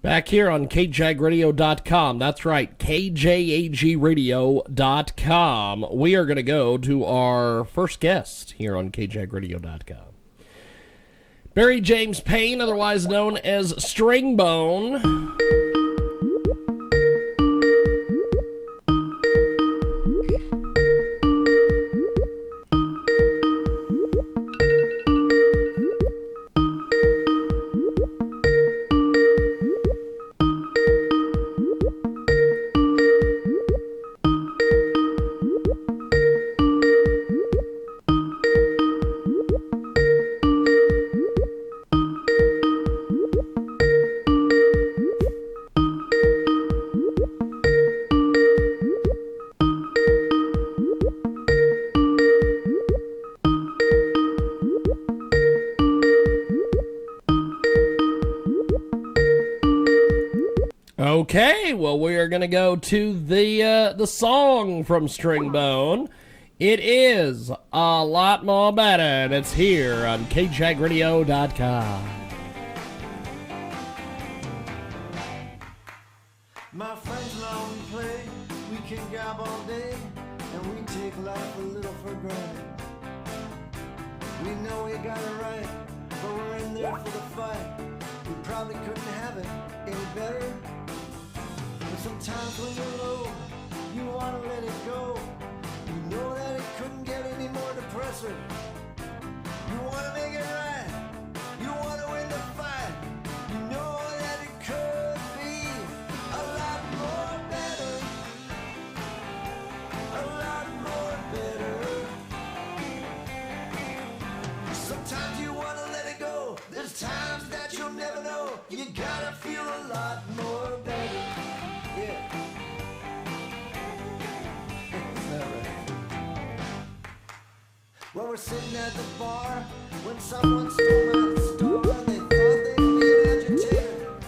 Back here on KJAGradio.com. That's right, KJAGradio.com. We are going to go to our first guest here on KJAGradio.com. Barry James Payne, otherwise known as Stringbone. Okay, well, we are going to go to the song from Stringbone. It is A Lot More Better, and it's here on KJAGradio.com. My friends long play, we can gab all day, and we take life a little for granted. We know we got it right, but we're in there for the fight. We probably couldn't have it any better. Sometimes when you're low, you want to let it go. You know that it couldn't get any more depressing. You want to make it right. You want to win the fight. You know that it could be a lot more better. A lot more better. Sometimes you want to let it go. There's times that you'll never know. You gotta feel a lot more better. Yeah. Is that right? Well, we're sitting at the bar when someone stole my store. They thought they'd be an agitator.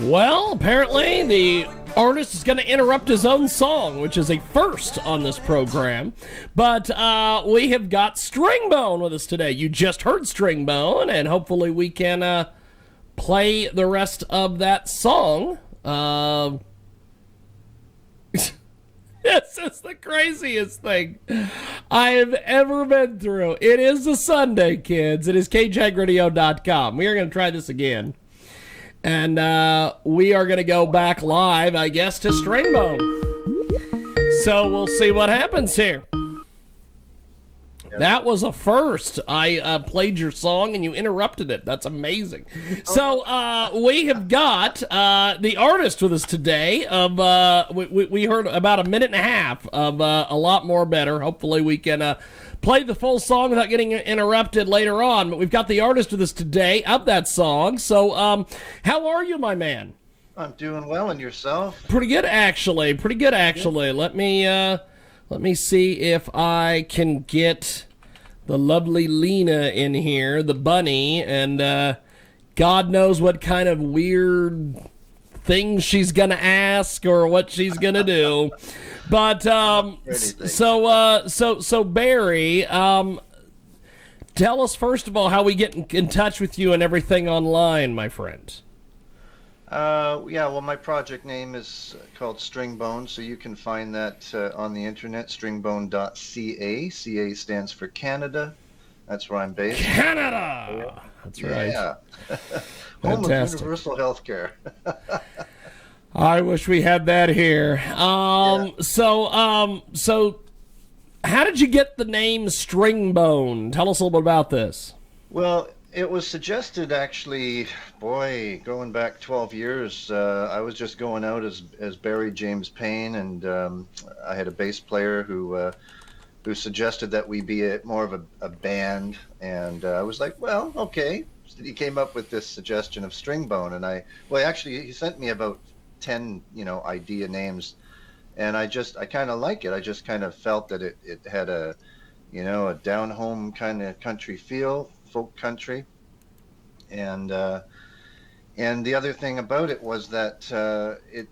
Well, apparently the artist is going to interrupt his own song, which is a first on this program. But we have got Stringbone with us today. You just heard Stringbone, and hopefully we can play the rest of that song. This is the craziest thing I have ever been through. It is a Sunday, kids. It is KJAGradio.com. We are going to try this again. And we are going to go back live, I guess, to Stringbone. So we'll see what happens here. That was a first. I played your song and you interrupted it. That's amazing. So we have got the artist with us today. We heard about a minute and a half of A Lot More Better. Hopefully we can play the full song without getting interrupted later on. But we've got the artist with us today of that song. So how are you, my man? I'm doing well, and yourself? Pretty good, actually. Let me see if I can get the lovely Lena in here, the bunny, and God knows what kind of weird things she's going to ask or what she's going to do. But so Barry, tell us first of all how we get in touch with you and everything online, my friend. Well, my project name is called Stringbone, so you can find that on the internet, stringbone.ca. CA stands for Canada. That's where I'm based. Canada! That's right. Yeah. Home of universal health care. I wish we had that here. So how did you get the name Stringbone? Tell us a little bit about this. Well, it was suggested, actually, going back 12 years. I was just going out as Barry James Payne, and I had a bass player who suggested that we be more of a band, and I was like, well, okay. So he came up with this suggestion of Stringbone, and he sent me about 10, idea names, and I kind of like it. I just kind of felt that it had a down home kind of country feel. Folk country, and the other thing about it was that it's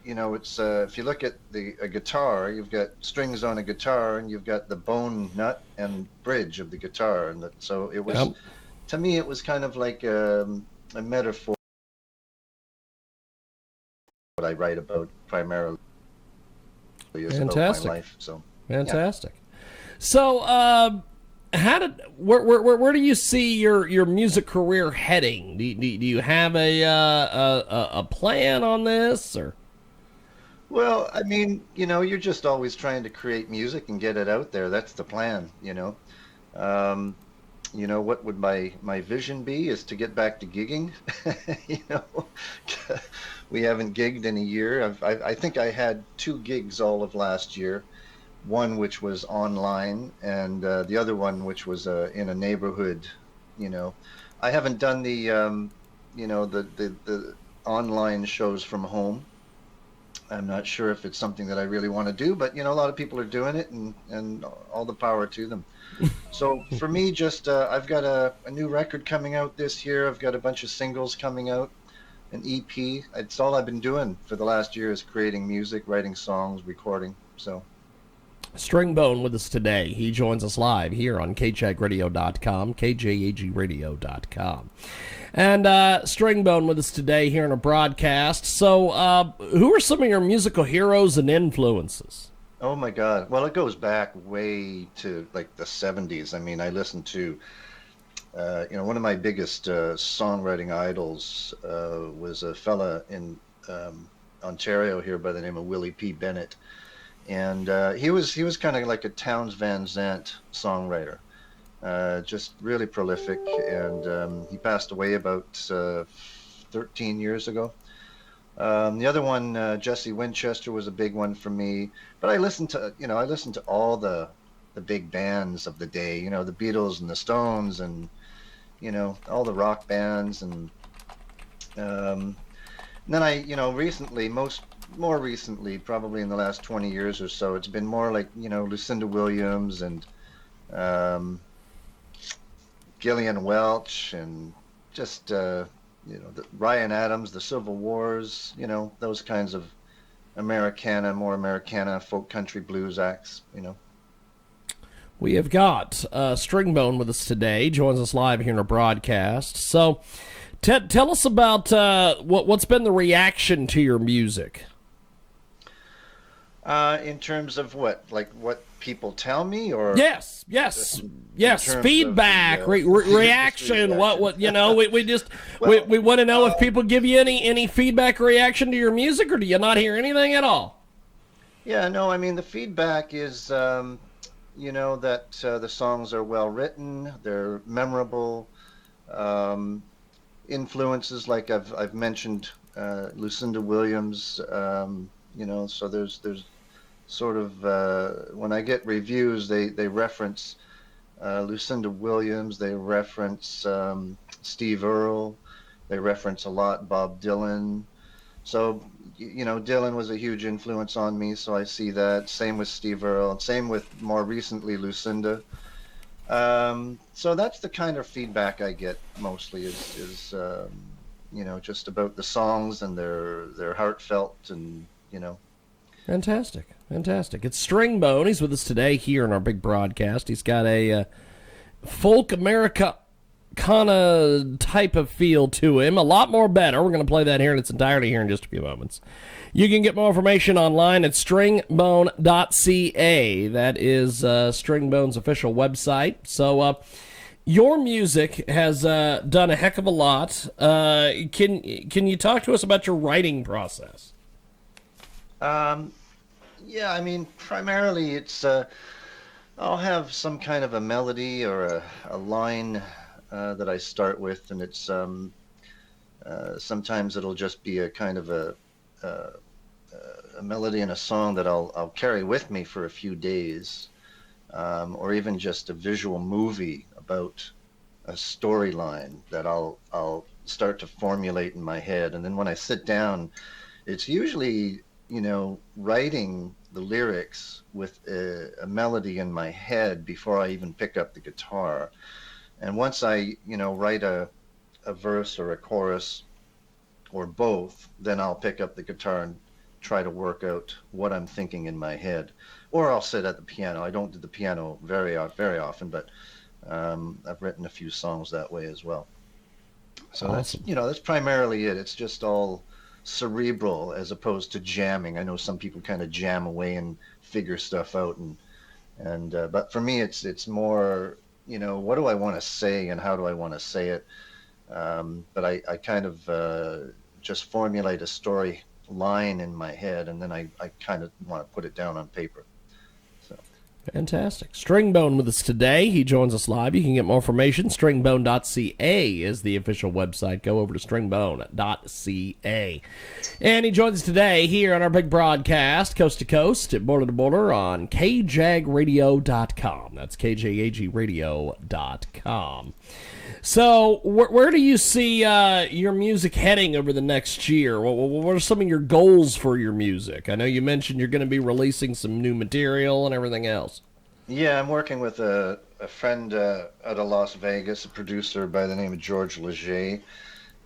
if you look at a guitar, you've got strings on a guitar, and you've got the bone nut and bridge of the guitar, and so it was to me it was kind of like a metaphor what I write about primarily is about Fantastic. my life. So Fantastic. So, where do you see your music career heading? Do you have a plan on this, or? well, I mean, you're just always trying to create music and get it out there. That's the plan. Um, what would my vision be is to get back to gigging. you know, we haven't gigged in a year. I think I had 2 gigs all of last year. One which was online, and the other one which was in a neighborhood. You know, I haven't done the online shows from home. I'm not sure if it's something that I really want to do, but a lot of people are doing it, and all the power to them. So for me, just I've got a new record coming out this year. I've got a bunch of singles coming out, an EP. It's all I've been doing for the last year is creating music, writing songs, recording. So. Stringbone with us today. He joins us live here on KJAGradio.com, KJAGradio.com. And Stringbone with us today here in a broadcast. So who are some of your musical heroes and influences? Oh my God. Well, it goes back way to like the 70s. I mean, I listened to, one of my biggest songwriting idols was a fella in Ontario here by the name of Willie P. Bennett. And he was kind of like a Townes Van Zandt songwriter, just really prolific. And he passed away about 13 years ago. The other one, Jesse Winchester, was a big one for me. But I listened to all the big bands of the day. The Beatles and the Stones, and all the rock bands. And then I, more recently, probably in the last 20 years or so, it's been more like, Lucinda Williams and Gillian Welch, and just, Ryan Adams, the Civil Wars, those kinds of more Americana folk country blues acts. We have got Stringbone with us today, joins us live here in our broadcast. So tell us about what's been the reaction to your music. In terms of what? Like what people tell me, or yes, feedback, reaction. What we just we want to know if people give you any feedback or reaction to your music, or do you not hear anything at all? Yeah, no, I mean the feedback is that the songs are well written, they're memorable. Influences like I've mentioned, Lucinda Williams. So there's sort of when I get reviews, they reference Lucinda Williams, they reference Steve Earle, they reference a lot Bob Dylan. So Dylan was a huge influence on me, so I see that. Same with Steve Earle, same with more recently Lucinda. So that's the kind of feedback I get mostly is just about the songs, and they're heartfelt, and Fantastic. It's Stringbone. He's with us today here in our big broadcast. He's got a folk Americana type of feel to him, a lot more better. We're going to play that here in its entirety here in just a few moments. You can get more information online at stringbone.ca. That is Stringbone's official website. So your music has done a heck of a lot. Can you talk to us about your writing process? Yeah, I mean, primarily it's I'll have some kind of a melody or a line that I start with, and it's sometimes it'll just be a kind of a melody in a song that I'll carry with me for a few days, or even just a visual movie about a storyline that I'll start to formulate in my head, and then when I sit down, it's usually writing the lyrics with a melody in my head before I even pick up the guitar. And once I, write a verse or a chorus or both, then I'll pick up the guitar and try to work out what I'm thinking in my head. Or I'll sit at the piano. I don't do the piano very often, but I've written a few songs that way as well. So awesome. That's primarily it. It's just all cerebral as opposed to jamming. I know some people kind of jam away and figure stuff out, and but for me, it's more, what do I want to say and how do I want to say it? But I kind of just formulate a story line in my head, and then I kind of want to put it down on paper. So. Fantastic. Stringbone with us today. He joins us live. You can get more information. Stringbone.ca is the official website. Go over to stringbone.ca. And he joins us today here on our big broadcast, coast to coast, border to border on KJAGradio.com. That's KJAGradio.com. So, where do you see your music heading over the next year? What are some of your goals for your music? I know you mentioned you're going to be releasing some new material and everything else. Yeah, I'm working with a friend out of Las Vegas, a producer by the name of George Leger,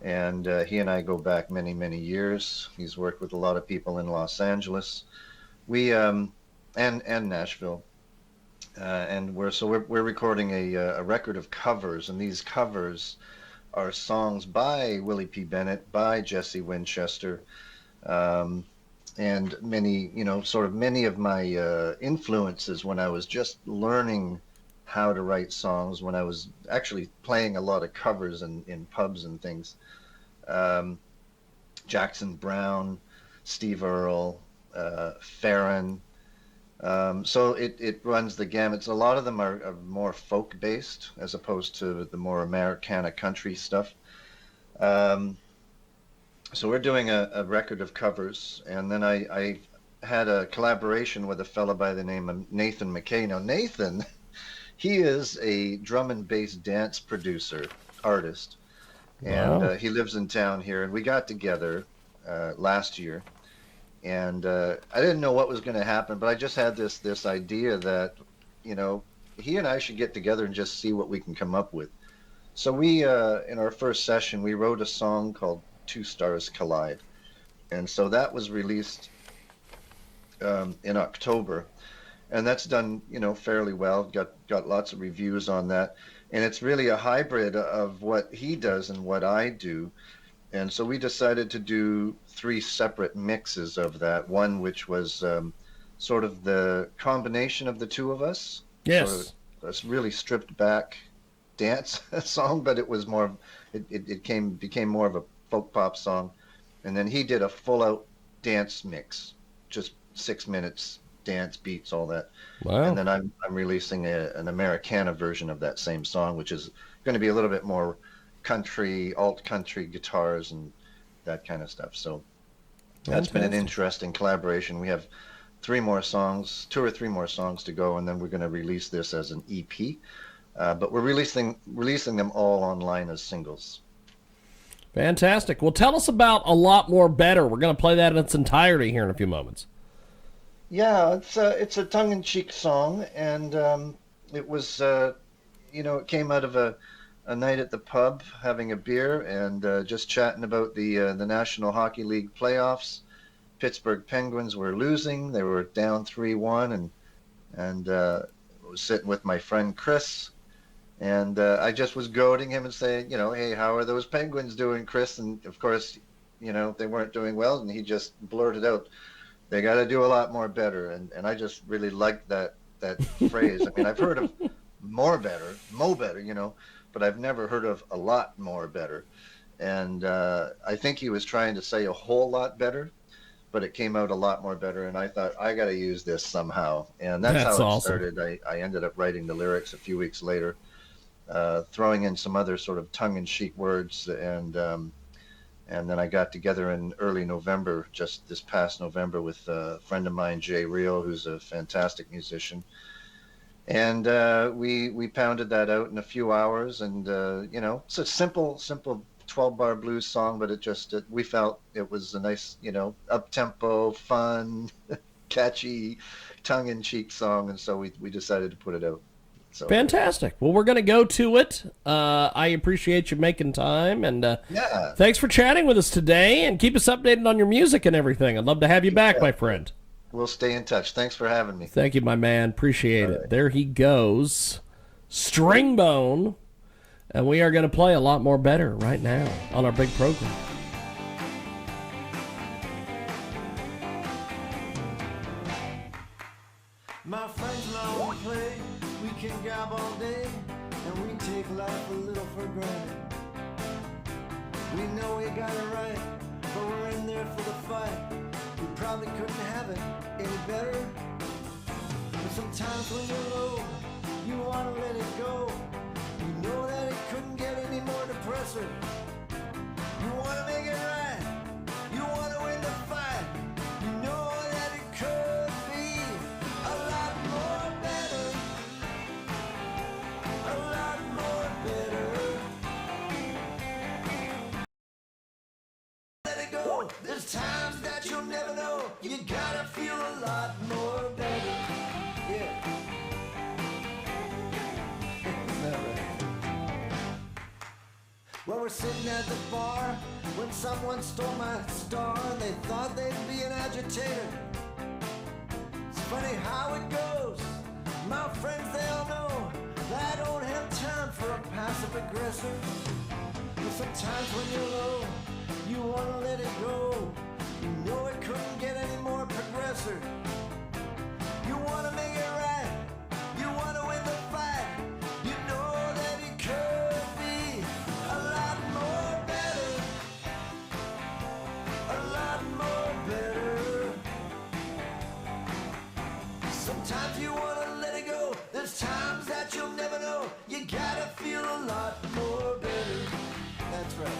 and he and I go back many, many years. He's worked with a lot of people in Los Angeles, and Nashville. And we're recording a record of covers, and these covers are songs by Willie P. Bennett, by Jesse Winchester, and many of my influences when I was just learning how to write songs, when I was actually playing a lot of covers in pubs and things. Jackson Browne, Steve Earle, Farron. So it runs the gamut. So a lot of them are more folk based as opposed to the more Americana country stuff. So we're doing a record of covers, and then I had a collaboration with a fella by the name of Nathan McKay. Now Nathan, he is a drum and bass dance producer, artist, and Wow. he lives in town here, and we got together last year. And I didn't know what was going to happen, but I just had this idea that, he and I should get together and just see what we can come up with. So we, in our first session, we wrote a song called Two Stars Collide. And so that was released in October. And that's done, fairly well. Got lots of reviews on that. And it's really a hybrid of what he does and what I do. And so we decided to do 3 separate mixes of that. One which was sort of the combination of the two of us. Yes. Sort of a really stripped back dance song, but it was more. It became more of a folk pop song. And then he did a full out dance mix, just 6 minutes, dance beats, all that. Wow. And then I'm releasing an Americana version of that same song, which is going to be a little bit more country, alt country guitars and that kind of stuff. So that's been an interesting collaboration. We have 2 or 3 more songs to go, and then we're going to release this as an EP. But we're releasing them all online as singles. Fantastic. Well, tell us about A Lot More Better. We're going to play that in its entirety here in a few moments. Yeah, it's a tongue-in-cheek song, and it was it came out of a night at the pub having a beer and just chatting about the National Hockey League playoffs. Pittsburgh Penguins were losing; they were down 3-1, and I was sitting with my friend Chris, and I just was goading him and saying, hey, how are those Penguins doing, Chris? And of course, they weren't doing well, and he just blurted out, they got to do a lot more better, and I just really liked that phrase. I mean, I've heard of mo better, but I've never heard of a lot more better. And I think he was trying to say a whole lot better, but it came out a lot more better. And I thought, I got to use this somehow. And that's how it awesome. started. I ended up writing the lyrics a few weeks later, throwing in some other sort of tongue-in-cheek words. And then I got together in early November, just this past November, with a friend of mine, Jay Riehl, who's a fantastic musician. And we pounded that out in a few hours, and it's a simple 12-bar blues song, but we felt it was a nice, up-tempo, fun, catchy, tongue-in-cheek song, and so we decided to put it out. So Fantastic. Well, we're going to go to it. I appreciate you making time, and yeah, thanks for chatting with us today, and keep us updated on your music and everything. I'd love to have you back, my friend. we'll stay in touch. Thanks for having me. Thank you, my man. Appreciate it. right. There he goes, Stringbone, and we are going to play A Lot More Better right now on our big program. can gab all day, and we take life a little for granted. We know we got it right, but we're in there for the fight. We probably couldn't have it any better. But sometimes when you're low, you wanna let it go. You know that it couldn't get any more depressing. You wanna make it right, you wanna win the fight. You know that it could be a lot more better. A lot more better. Let it go. There's times that you'll never know. You gotta feel a lot more better. Yeah. Isn't that right? Well, we're sitting at the bar when someone stole my star and they thought they'd be an agitator. It's funny how it goes. My friends, they all know that I don't have time for a passive aggressor. But sometimes when you're low, you wanna let it go. You know it couldn't get any more progressive. You wanna make it right. You wanna win the fight. You know that it could be a lot more better. A lot more better. Sometimes you wanna let it go. There's times that you'll never know. You gotta feel a lot more better. That's right.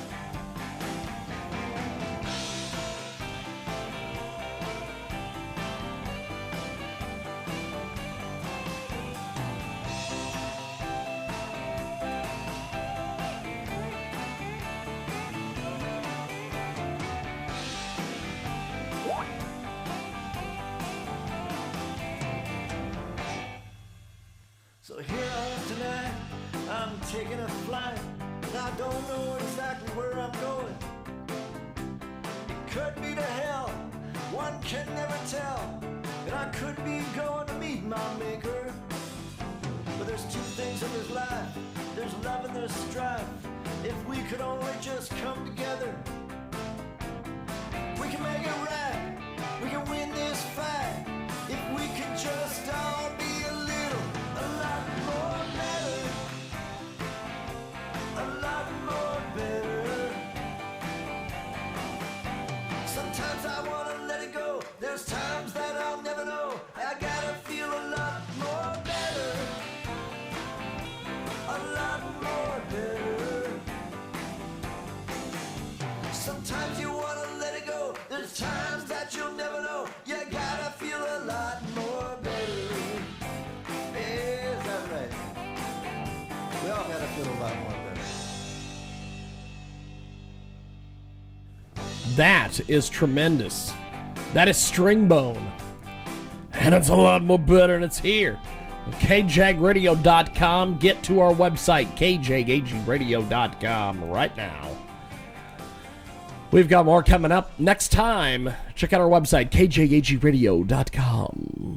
So here I am tonight, I'm taking a flight, and I don't know exactly where I'm going. It could be to hell, one can never tell, and I could be going to meet my maker. But there's two things in this life, there's love and there's strife. If we could only just come together, we can make it right, we can win this fight. If we could just all be a lot more better. A lot more better. Sometimes I wanna let it go. There's times that I'll never know. I gotta feel a lot more better. A lot more better. Sometimes you wanna let it go. There's times that you'll never know. You gotta feel a lot more better. Is that right? We all gotta feel a lot more better. That is tremendous. That is Stringbone. And it's a lot more better, and it's here. KJAGradio.com. Get to our website, KJAGradio.com, right now. We've got more coming up next time. Check out our website, KJAGradio.com.